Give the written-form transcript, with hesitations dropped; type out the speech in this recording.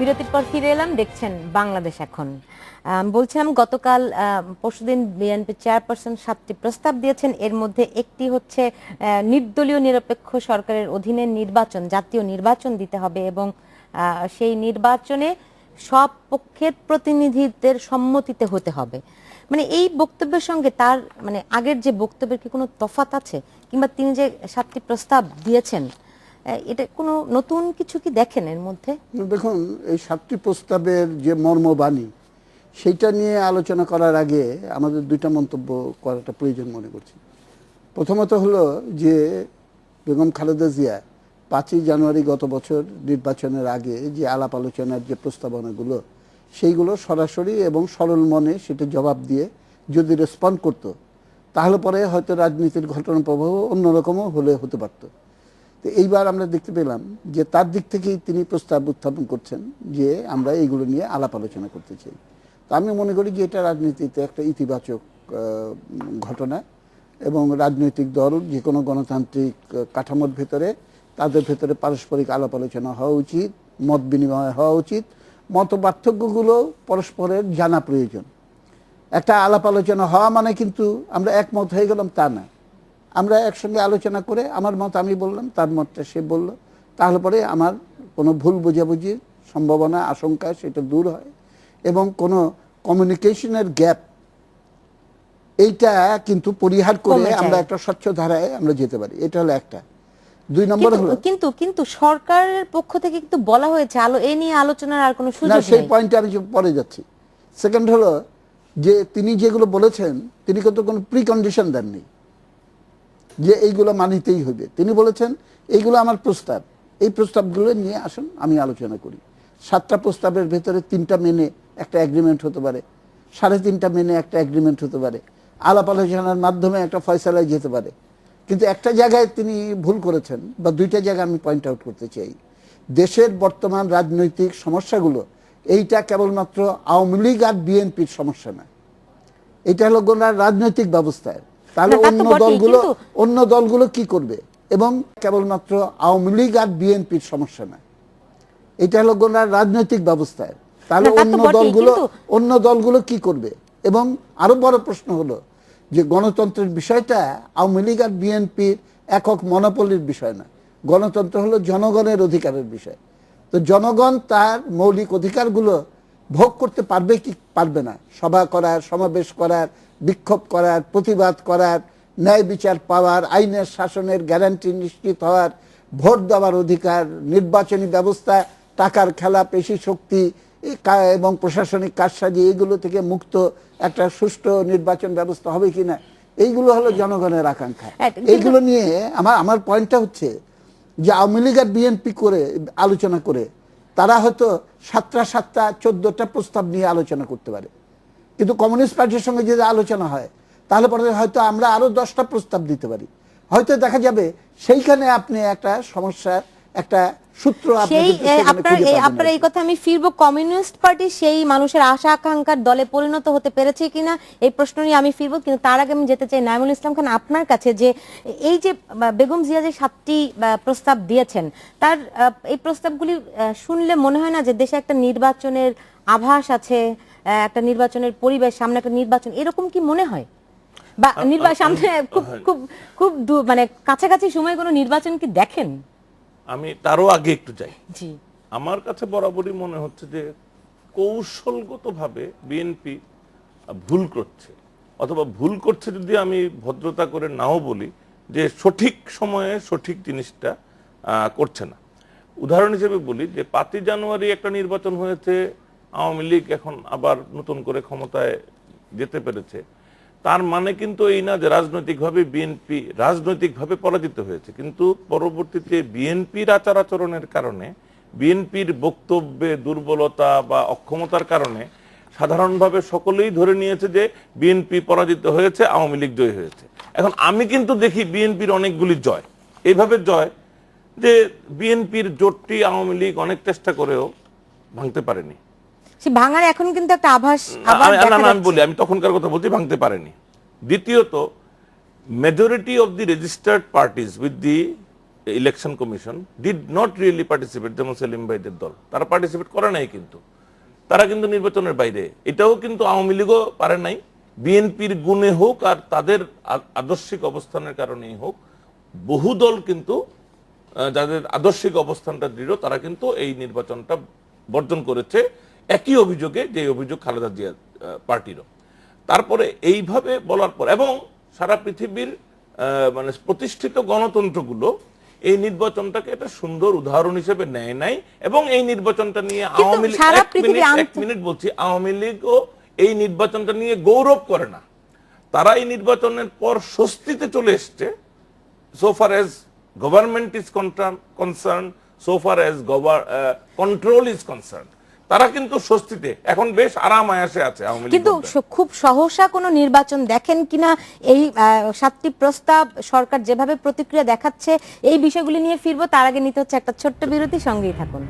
বিরতির পর ফিরে এলাম, দেখছেন বাংলাদেশ এখন। বলছিলাম গতকাল পরশুদিন বিএনপি চেয়ারপারসন 7টি প্রস্তাব দিয়েছেন। এর মধ্যে একটি হচ্ছে নির্দলীয় নিরপেক্ষ সরকারের অধীনে নির্বাচন, জাতীয় নির্বাচন দিতে হবে এবং সেই নির্বাচনে সব পক্ষের প্রতিনিধিদের সম্মতিতে হতে হবে। মানে এই বক্তব্যের সঙ্গে তার মানে আগের যে বক্তব্যের কি কোনো তফাৎ আছে, কিংবা তিনি যে 7টি প্রস্তাব দিয়েছেন এটা কোনো নতুন কিছু কি দেখেন এর মধ্যে? দেখুন, এই 7টি প্রস্তাবের যে মর্মবাণী সেইটা নিয়ে আলোচনা করার আগে আমাদের দুইটা মন্তব্য করাটা প্রয়োজন মনে করছি। প্রথমত হলো যে বেগম খালেদা জিয়া 5ই জানুয়ারি গত বছর নির্বাচনের আগে যে আলাপ আলোচনার যে প্রস্তাবনাগুলো সেইগুলো সরাসরি এবং সরল মনে সেটা জবাব দিয়ে যদি রেসপন্ড করতো তাহলে পরে হয়তো রাজনীতির ঘটনা প্রবাহ অন্যরকমও হতে পারতো। তো এইবার আমরা দেখতে পেলাম যে তার দিক থেকেই তিনি প্রস্তাব উত্থাপন করছেন যে আমরা এইগুলো নিয়ে আলাপ আলোচনা করতে চাই। তো আমি মনে করি যে এটা রাজনীতিতে একটা ইতিবাচক ঘটনা এবং রাজনৈতিক দল যে কোনো গণতান্ত্রিক কাঠামোর ভেতরে তাদের ভেতরে পারস্পরিক আলাপ আলোচনা হওয়া উচিত, মত বিনিময় হওয়া উচিত। মত পার্থক্যগুলো পরস্পরের জানা প্রয়োজন। একটা আলাপ আলোচনা হওয়া মানে কিন্তু আমরা একমত হয়ে গেলাম তা না। আমরা একসঙ্গে আলোচনা করে আমার মত আমি বললাম, তার মতটা সে বলল, তাহলে পরে আমার কোনো ভুল বোঝাবুঝির সম্ভাবনা আশঙ্কা সেটা দূর হয় এবং কোনো কমিউনিকেশনের গ্যাপ এইটা কিন্তু পরিহার করে আমরা একটা স্বচ্ছ ধারায় আমরা যেতে পারি। এটা হলো একটা। 2 নম্বর হলো কিন্তু সরকারের পক্ষ থেকে কিন্তু বলা হয়েছে এই নিয়ে আলোচনার আর কোনো সুযোগ নেই। সেই পয়েন্টে আমি পরে যাচ্ছি। সেকেন্ড হলো যে তিনি যেগুলো বলেছেন তিনি কিন্তু কোনো প্রিকন্ডিশন দেননি যে এইগুলো মানিতেই হবে। তিনি বলেছেন এইগুলো আমার প্রস্তাব, এই প্রস্তাবগুলো নিয়ে আসুন আমি আলোচনা করি। 7টা প্রস্তাবের ভেতরে 3টা মেনে একটা এগ্রিমেন্ট হতে পারে, 3.5টা মেনে একটা এগ্রিমেন্ট হতে পারে, আলাপ আলোচনার মাধ্যমে একটা ফয়সালায় যেতে পারে। কিন্তু একটা জায়গায় তিনি ভুল করেছেন বা 2টা জায়গায় আমি পয়েন্ট আউট করতে চাই। দেশের বর্তমান রাজনৈতিক সমস্যাগুলো এইটা কেবলমাত্র আওয়ামী লীগ আর বিএনপির সমস্যা না, এটা হলো গোটা রাজনৈতিক ব্যবস্থায়। তাহলে অন্য দলগুলো কি করবে? এবং কেবলমাত্র আওয়ামী লীগ আর বিএনপির সমস্যা না, এটা হলো গোটা রাজনৈতিক ব্যবস্থায়। তাহলে অন্য দলগুলো কি করবে? এবং আরো বড় প্রশ্ন হলো যে গণতন্ত্রের বিষয়টা আওয়ামী লীগ আর বিএনপির একক মনোপলির বিষয় না। গণতন্ত্র হলো জনগণের অধিকারের বিষয়। তো জনগণ তার মৌলিক অধিকারগুলো ভোগ করতে পারবে কি পারবে না, সভা করার, সমাবেশ করার, বিক্ষোভ করার, প্রতিবাদ করার, ন্যায় বিচার পাওয়ার, আইনের শাসনের গ্যারান্টি নিশ্চিত হওয়ার, ভোট দেওয়ার অধিকার, নির্বাচনী ব্যবস্থা, টাকার খেলা, পেশি শক্তি এবং প্রশাসনিক কারসাজি এগুলো থেকে মুক্ত একটা সুষ্ঠু নির্বাচন ব্যবস্থা হবে কিনা, এইগুলো হলো জনগণের আকাঙ্ক্ষা। এইগুলো নিয়ে আমার পয়েন্টটা হচ্ছে যে আওয়ামী লীগ আর বিএনপি করে আলোচনা করে তারা হয়তো 7টা 14টা প্রস্তাব নিয়ে আলোচনা করতে পারে, কিন্তু কমিউনিস্ট পার্টির সঙ্গে যদি আলোচনা হয় তাহলে পরে হয়তো আমরা আরো 10টা প্রস্তাব দিতে পারি। হয়তো দেখা যাবে সেইখানে আপনি একটা সমস্যার একটা সূত্র আপনার এই কথা আমি ফিরবো। কমিউনিস্ট পার্টি সেই মানুষের আশা আকাঙ্ক্ষার দলে পরিণত হতে পেরেছে কিনা এই প্রশ্ন নিয়ে আমি ফিরবো, কিন্তু তার আগে আমি যেতে চাই নাঈমুল ইসলাম খান আপনার কাছে, যে এই যে বেগম জিয়া যে 7টি প্রস্তাব দিয়েছেন তার এই প্রস্তাবগুলি শুনলে মনে হয় না যে দেশে একটা নির্বাচনের আভাস আছে, একটা নির্বাচনের পরিবেশ, সামনে একটা নির্বাচন, এরকম কি মনে হয়? বা সামনে খুব মানে কাছাকাছি সময় কোনো নির্বাচন কি দেখেন? আমি তারও আগে একটু যাই। আমার কাছে বরাবরই মনে হচ্ছে যে কৌশলগতভাবে বিএনপি ভুল করছে, অথবা ভুল করছে যদি আমি ভদ্রতা করে নাও বলি, যে সঠিক সময়ে সঠিক জিনিসটা করছে না। উদাহরণ হিসেবে বলি যে 5ই জানুয়ারি একটা নির্বাচন হয়েছে, আওয়ামী লীগ এখন আবার নতুন করে ক্ষমতায় যেতে পেরেছে, তার মানে কিন্তু এই না যে রাজনৈতিকভাবে বিএনপি রাজনৈতিকভাবে পরাজিত হয়েছে। কিন্তু পরবর্তীতে বিএনপির আচার আচরণের কারণে, বিএনপির বক্তব্যে দুর্বলতা বা অক্ষমতার কারণে সাধারণভাবে সকলেই ধরে নিয়েছে যে বিএনপি পরাজিত হয়েছে, আওয়ামী লীগ জয় হয়েছে। এখন আমি কিন্তু দেখি বিএনপির অনেকগুলি জয়, এইভাবে জয় যে বিএনপির জোটটি আওয়ামী লীগ অনেক চেষ্টা করেও ভাঙতে পারেনি। ভাঙার এখন কিন্তু একটা আভাস আমি বলি, আমি তখনকার কথা বলছি, ভাঙতে পারেনি। দ্বিতীয়ত, majority of the registered parties with the election commission did not really participate, যেমন সেলিম ভাইদের দল তারা পার্টিসিপেট করে নাই, কিন্তু তারা কিন্তু নির্বাচনের বাইরে। এটাও কিন্তু আওয়ামী লীগও পারে নাই, বিএনপির গুণে হোক আর তাদের আদর্শিক অবস্থানের কারণেই হোক, বহু দল কিন্তু যাদের আদর্শিক অবস্থানটা দৃঢ় তারা কিন্তু এই নির্বাচনটা বর্জন করেছে, একই অভিযোগে, যে অভিযোগ খালেদা জিয়া পার্টিরও। তারপরে এইভাবে বলার পর এবং সারা পৃথিবীর মানে প্রতিষ্ঠিত গণতন্ত্রগুলো এই নির্বাচনটাকে একটা সুন্দর উদাহরণ হিসেবে নেয় নাই, এবং এই নির্বাচনটা নিয়ে আওয়ামী লীগ, এক মিনিট বলছি, আওয়ামী লীগও এই নির্বাচনটা নিয়ে গৌরব করে না। তারা এই নির্বাচনের পর স্বস্তিতে চলে এসছে, so far as government is concerned, so far as control is concerned, তারা কিন্তু স্বস্তিতে এখন বেশ আরাম আয়াসে আছে আওয়ামী লীগ। কিন্তু খুব সহসা কোনো নির্বাচন দেখেন কিনা এই 7টি প্রস্তাব, সরকার যেভাবে প্রতিক্রিয়া দেখাচ্ছে, এই বিষয়গুলি নিয়ে ফিরবো, তার আগে নিতে হচ্ছে একটা ছোট্ট বিরতি, সঙ্গেই থাকুন।